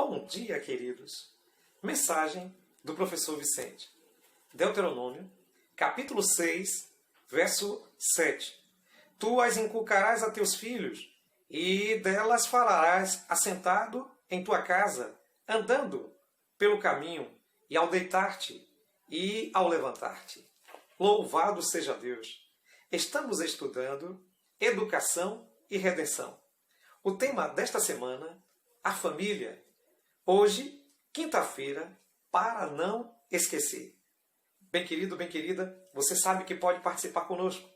Bom dia, queridos. Mensagem do professor Vicente. Deuteronômio, capítulo 6, verso 7. Tu as inculcarás a teus filhos, e delas falarás assentado em tua casa, andando pelo caminho, e ao deitar-te, e ao levantar-te. Louvado seja Deus! Estamos estudando Educação e Redenção. O tema desta semana, a família. Hoje, quinta-feira, para não esquecer. Bem querido, bem querida, você sabe que pode participar conosco.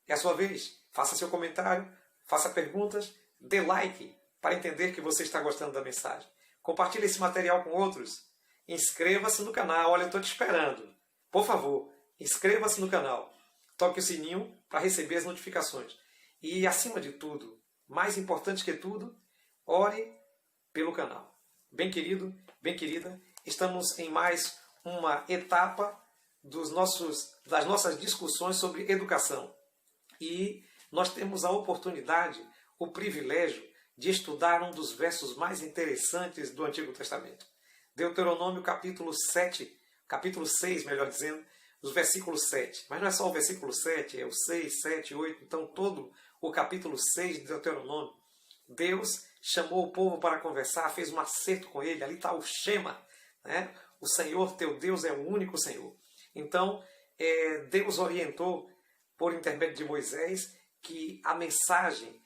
É a sua vez. Faça seu comentário, faça perguntas, dê like para entender que você está gostando da mensagem. Compartilhe esse material com outros. Inscreva-se no canal. Olha, eu estou te esperando. Por favor, inscreva-se no canal. Toque o sininho para receber as notificações. E, acima de tudo, mais importante que tudo, ore pelo canal. Bem querido, bem querida, estamos em mais uma etapa das nossas discussões sobre educação. E nós temos a oportunidade, o privilégio de estudar um dos versos mais interessantes do Antigo Testamento. Deuteronômio capítulo 6, melhor dizendo, os versículos 7. Mas não é só o versículo 7, é o 6, 7, 8, então todo o capítulo 6 de Deuteronômio. Deus chamou o povo para conversar, fez um acerto com ele, ali está o Shema, né? O Senhor teu Deus é o único Senhor. Então, Deus orientou, por intermédio de Moisés, que a mensagem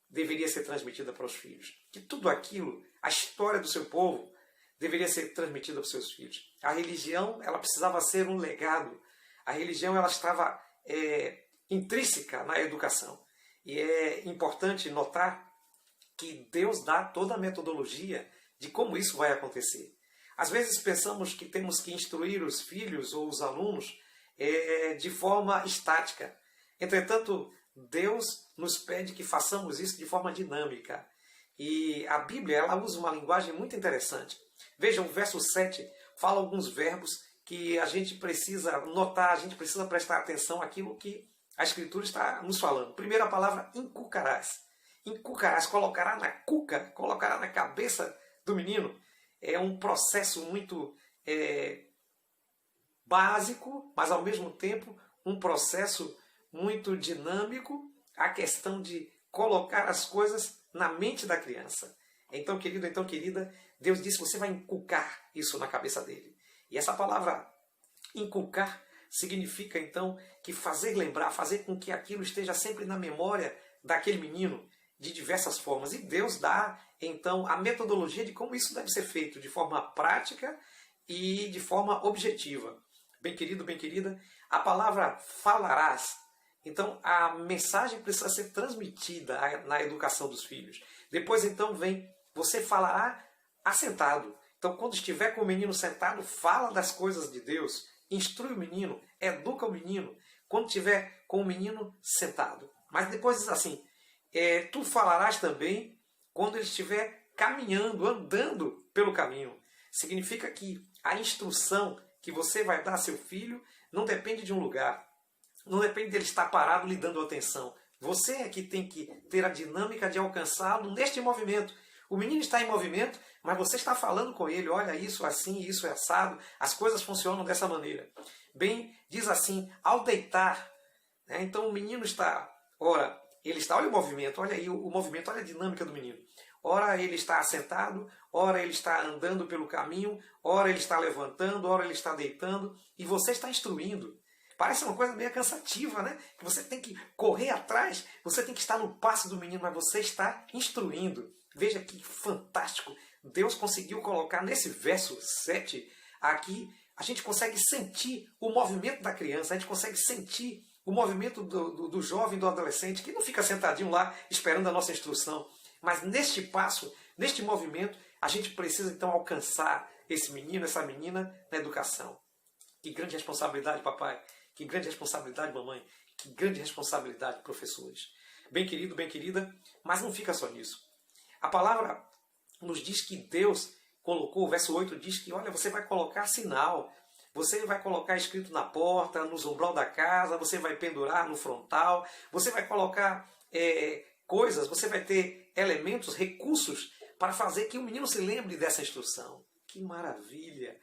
deveria ser transmitida para os filhos. Que tudo aquilo, a história do seu povo, deveria ser transmitida para os seus filhos. A religião, ela precisava ser um legado. A religião, ela estava intrínseca na educação. E é importante notar que Deus dá toda a metodologia de como isso vai acontecer. Às vezes pensamos que temos que instruir os filhos ou os alunos de forma estática. Entretanto, Deus nos pede que façamos isso de forma dinâmica. E a Bíblia, ela usa uma linguagem muito interessante. Vejam, o verso 7 fala alguns verbos que a gente precisa notar, a gente precisa prestar atenção àquilo que a Escritura está nos falando. Primeiro, a palavra inculcarás. Inculcarás, colocará na cuca, colocará na cabeça do menino. É um processo muito básico, mas ao mesmo tempo um processo muito dinâmico, a questão de colocar as coisas na mente da criança. Então, querido, então, querida, Deus disse que você vai inculcar isso na cabeça dele. E essa palavra inculcar significa, então, que fazer lembrar, fazer com que aquilo esteja sempre na memória daquele menino, de diversas formas. E Deus dá, então, a metodologia de como isso deve ser feito, de forma prática e de forma objetiva. Bem querido, bem querida, a palavra falarás. Então, a mensagem precisa ser transmitida na educação dos filhos. Depois, então, vem, você falará assentado. Então, quando estiver com o menino sentado, fala das coisas de Deus. Instrui o menino, educa o menino. Quando estiver com o menino sentado. Mas depois diz assim, tu falarás também quando ele estiver caminhando, andando pelo caminho. Significa que a instrução que você vai dar a seu filho não depende de um lugar. Não depende dele estar parado lhe dando atenção. Você é que tem que ter a dinâmica de alcançá-lo neste movimento. O menino está em movimento, mas você está falando com ele. Olha, isso assim, isso é assado. As coisas funcionam dessa maneira. Bem, diz assim, ao deitar. Né? Então o menino está, ora, ele está, olha o movimento, olha aí o movimento, olha a dinâmica do menino. Ora ele está assentado, ora ele está andando pelo caminho, ora ele está levantando, ora ele está deitando. E você está instruindo. Parece uma coisa meio cansativa, né? Que você tem que correr atrás, você tem que estar no passo do menino, mas você está instruindo. Veja que fantástico. Deus conseguiu colocar nesse verso 7 aqui, a gente consegue sentir o movimento da criança, a gente consegue sentir o movimento do jovem, do adolescente, que não fica sentadinho lá esperando a nossa instrução. Mas neste passo, neste movimento, a gente precisa então alcançar esse menino, essa menina na educação. Que grande responsabilidade, papai. Que grande responsabilidade, mamãe. Que grande responsabilidade, professores. Bem querido, bem querida, mas não fica só nisso. A palavra nos diz que Deus colocou, o verso 8 diz que, olha, você vai colocar sinal. Você vai colocar escrito na porta, no umbral da casa, você vai pendurar no frontal, você vai colocar coisas, você vai ter elementos, recursos para fazer que o menino se lembre dessa instrução. Que maravilha!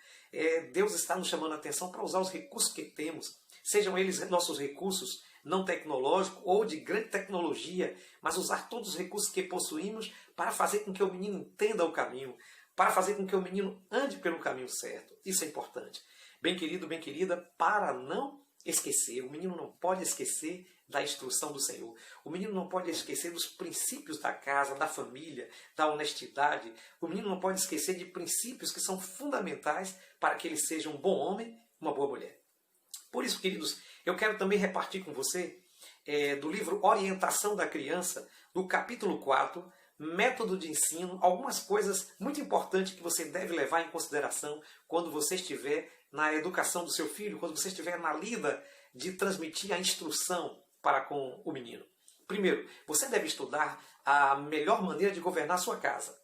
Deus está nos chamando a atenção para usar os recursos que temos, sejam eles nossos recursos não tecnológicos ou de grande tecnologia, mas usar todos os recursos que possuímos para fazer com que o menino entenda o caminho, para fazer com que o menino ande pelo caminho certo. Isso é importante. Bem querido, bem querida, para não esquecer, o menino não pode esquecer da instrução do Senhor. O menino não pode esquecer dos princípios da casa, da família, da honestidade. O menino não pode esquecer de princípios que são fundamentais para que ele seja um bom homem, uma boa mulher. Por isso, queridos, eu quero também repartir com você do livro Orientação da Criança, do capítulo 4, Método de Ensino, algumas coisas muito importantes que você deve levar em consideração quando você estiver na educação do seu filho, quando você estiver na lida de transmitir a instrução para com o menino. Primeiro, você deve estudar a melhor maneira de governar a sua casa.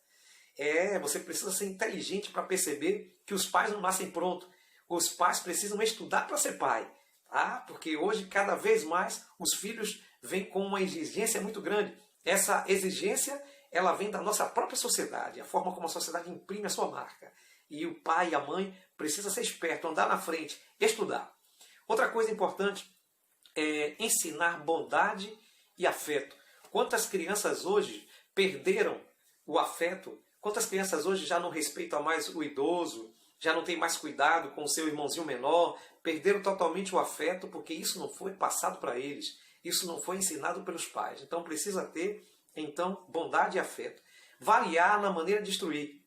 Você precisa ser inteligente para perceber que os pais não nascem prontos. Os pais precisam estudar para ser pai. Porque hoje, cada vez mais, os filhos vêm com uma exigência muito grande. Essa exigência ela vem da nossa própria sociedade, a forma como a sociedade imprime a sua marca. E o pai e a mãe precisam ser espertos, andar na frente, estudar. Outra coisa importante é ensinar bondade e afeto. Quantas crianças hoje perderam o afeto? Quantas crianças hoje já não respeitam mais o idoso, já não tem mais cuidado com o seu irmãozinho menor, perderam totalmente o afeto porque isso não foi passado para eles, isso não foi ensinado pelos pais. Então precisa ter bondade e afeto. Variar na maneira de instruir.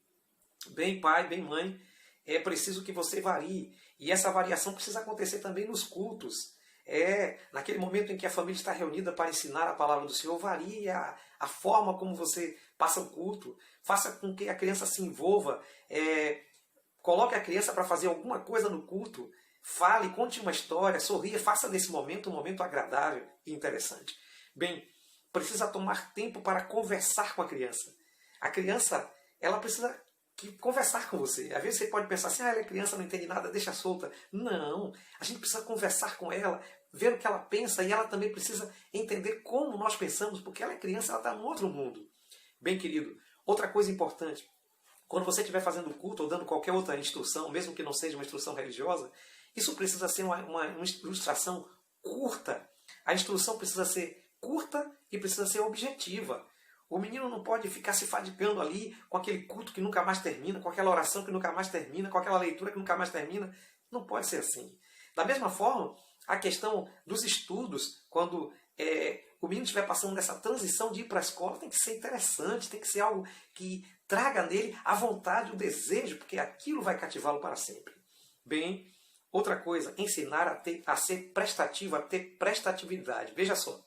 Bem pai, bem mãe, é preciso que você varie. E essa variação precisa acontecer também nos cultos. Naquele momento em que a família está reunida para ensinar a palavra do Senhor, varie a forma como você passa o culto. Faça com que a criança se envolva. Coloque a criança para fazer alguma coisa no culto. Fale, conte uma história, sorria, faça desse momento um momento agradável e interessante. Bem, precisa tomar tempo para conversar com a criança. A criança, ela precisa conversar com você. Às vezes você pode pensar assim, ela é criança, não entende nada, deixa solta. Não, a gente precisa conversar com ela, ver o que ela pensa, e ela também precisa entender como nós pensamos, porque ela é criança, ela está num outro mundo. Bem, querido, outra coisa importante, quando você estiver fazendo culto ou dando qualquer outra instrução, mesmo que não seja uma instrução religiosa, isso precisa ser uma ilustração curta. A instrução precisa ser curta e precisa ser objetiva. O menino não pode ficar se fadigando ali com aquele culto que nunca mais termina, com aquela oração que nunca mais termina, com aquela leitura que nunca mais termina. Não pode ser assim. Da mesma forma, a questão dos estudos, quando o menino estiver passando nessa transição de ir para a escola, tem que ser interessante, tem que ser algo que traga nele a vontade, o desejo, porque aquilo vai cativá-lo para sempre. Bem, outra coisa, ensinar a ser prestativo, a ter prestatividade. Veja só.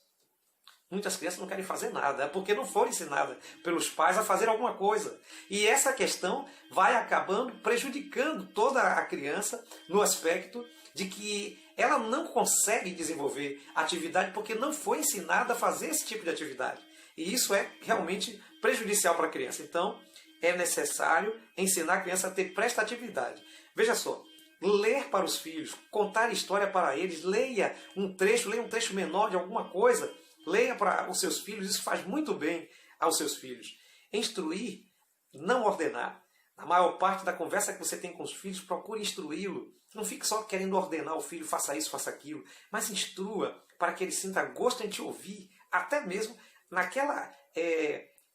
Muitas crianças não querem fazer nada, porque não foram ensinadas pelos pais a fazer alguma coisa. E essa questão vai acabando prejudicando toda a criança no aspecto de que ela não consegue desenvolver atividade porque não foi ensinada a fazer esse tipo de atividade. E isso é realmente prejudicial para a criança. Então, é necessário ensinar a criança a ter prestatividade. Veja só, ler para os filhos, contar história para eles, leia um trecho menor de alguma coisa, leia para os seus filhos, isso faz muito bem aos seus filhos. Instruir, não ordenar. Na maior parte da conversa que você tem com os filhos, procure instruí-lo. Não fique só querendo ordenar o filho, faça isso, faça aquilo, mas instrua para que ele sinta gosto em te ouvir, até mesmo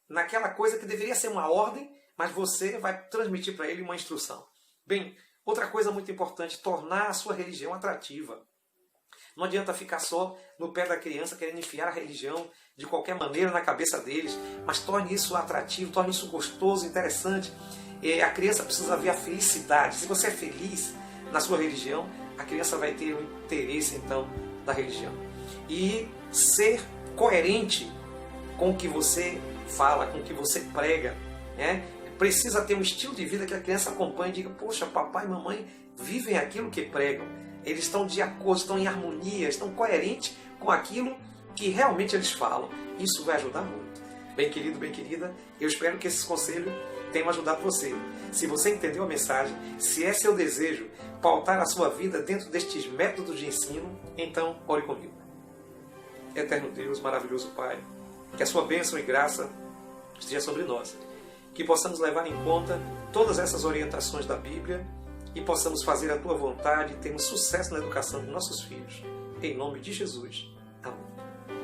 naquela coisa que deveria ser uma ordem, mas você vai transmitir para ele uma instrução. Bem, outra coisa muito importante, tornar a sua religião atrativa. Não adianta ficar só no pé da criança querendo enfiar a religião de qualquer maneira na cabeça deles, mas torne isso atrativo, torne isso gostoso, interessante. A criança precisa ver a felicidade. Se você é feliz na sua religião, a criança vai ter o interesse, então, da religião. E ser coerente com o que você fala, com o que você prega. Precisa ter um estilo de vida que a criança acompanhe e diga, poxa, papai e mamãe vivem aquilo que pregam. Eles estão de acordo, estão em harmonia, estão coerentes com aquilo que realmente eles falam. Isso vai ajudar muito. Bem querido, bem querida, eu espero que esses conselhos tenham ajudado você. Se você entendeu a mensagem, se é seu desejo pautar a sua vida dentro destes métodos de ensino, então ore comigo. Eterno Deus, maravilhoso Pai, que a sua bênção e graça esteja sobre nós. que possamos levar em conta todas essas orientações da Bíblia e possamos fazer a Tua vontade e termos sucesso na educação de nossos filhos. Em nome de Jesus. Amém.